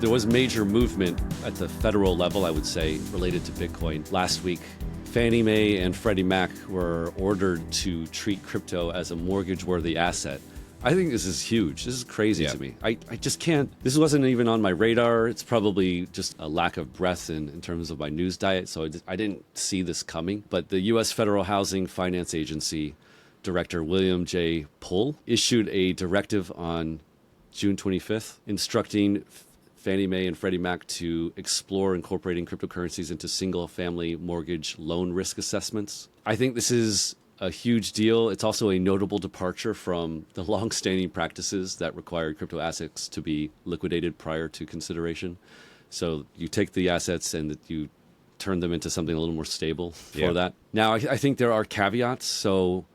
There was major movement at the federal level, I would say, related to Bitcoin. Last week, Fannie Mae and Freddie Mac were ordered to treat crypto as a mortgage-worthy asset. I think this is huge. This is crazy to me. I just can't. This wasn't even on my radar. It's probably just a lack of breadth in terms of my news diet. So I didn't see this coming. But the U.S. Federal Housing Finance Agency Director William J. Pull issued a directive on June 25th instructing Fannie Mae and Freddie Mac to explore incorporating cryptocurrencies into single-family mortgage loan risk assessments. I think this is a huge deal. It's also a notable departure from the long-standing practices that required crypto assets to be liquidated prior to consideration. So you take the assets and you turn them into something a little more stable for that. Now, I think there are caveats. So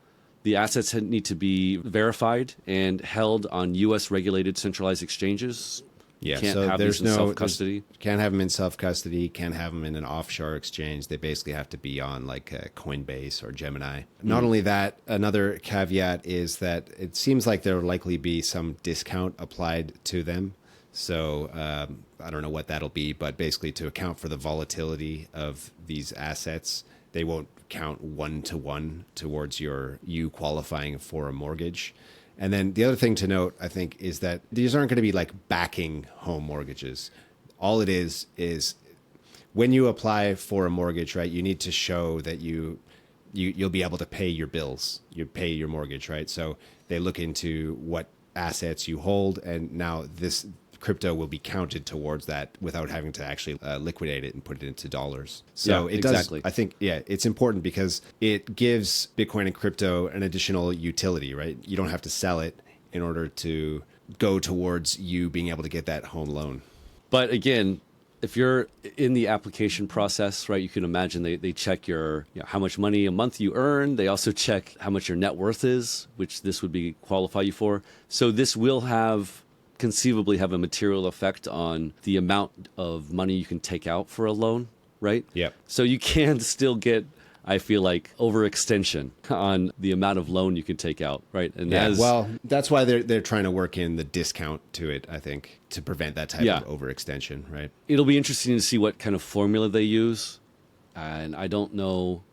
the assets need to be verified and held on U.S. regulated centralized exchanges. Yeah, Can't so have there's these in no self-custody. Can't have them in self-custody. Can't have them in an offshore exchange. They basically have to be on like Coinbase or Gemini. Not only that, another caveat is that it seems like there will likely be some discount applied to them. So I don't know what that'll be, but basically to account for the volatility of these assets, they won't count 1-to-1 towards you qualifying for a mortgage. And then the other thing to note, I think, is that these aren't going to be like backing home mortgages. All it is when you apply for a mortgage, right, you need to show that you'll be able to pay your bills, you pay your mortgage, right? So they look into what assets you hold, and now this crypto will be counted towards that without having to actually liquidate it and put it into dollars. So it does, I think, it's important because it gives Bitcoin and crypto an additional utility, right? You don't have to sell it in order to go towards you being able to get that home loan. But again, if you're in the application process, right, you can imagine they check your how much money a month you earn. They also check how much your net worth is, which this would be qualify you for. So this will conceivably have a material effect on the amount of money you can take out for a loan, right? Yeah. So you can still get, I feel like, overextension on the amount of loan you can take out, right? And well, that's why they're trying to work in the discount to it, I think, to prevent that type of overextension, right? It'll be interesting to see what kind of formula they use. And I don't know,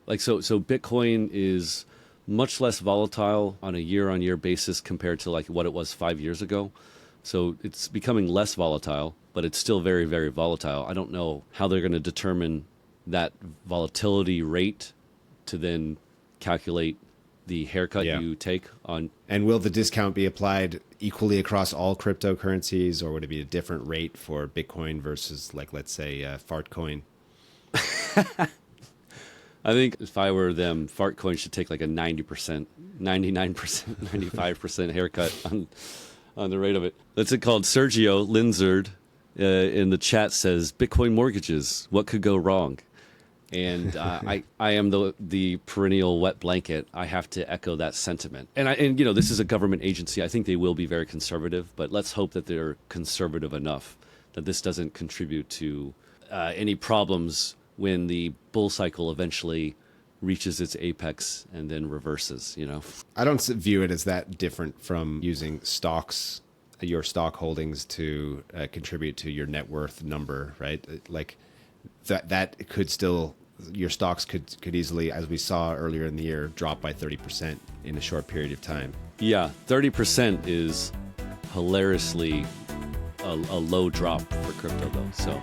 like, so Bitcoin is much less volatile on a year-on-year basis compared to like what it was 5 years ago. So it's becoming less volatile, but it's still very, very volatile. I don't know how they're going to determine that volatility rate to then calculate the haircut you take on. And will the discount be applied equally across all cryptocurrencies, or would it be a different rate for Bitcoin versus, like, let's say, Fartcoin? I think if I were them, Fartcoin should take like a 90%, 99%, 95% haircut on the rate of it. That's it called. Sergio Linzard in the chat says, Bitcoin mortgages, what could go wrong? And I am the perennial wet blanket. I have to echo that sentiment. And this is a government agency. I think they will be very conservative, but let's hope that they're conservative enough that this doesn't contribute to any problems when the bull cycle eventually reaches its apex and then reverses, I don't view it as that different from using stocks, your stock holdings, to contribute to your net worth number, right? Like that could still, your stocks could easily, as we saw earlier in the year, drop by 30% in a short period of time. Yeah, 30% is hilariously a low drop for crypto though. So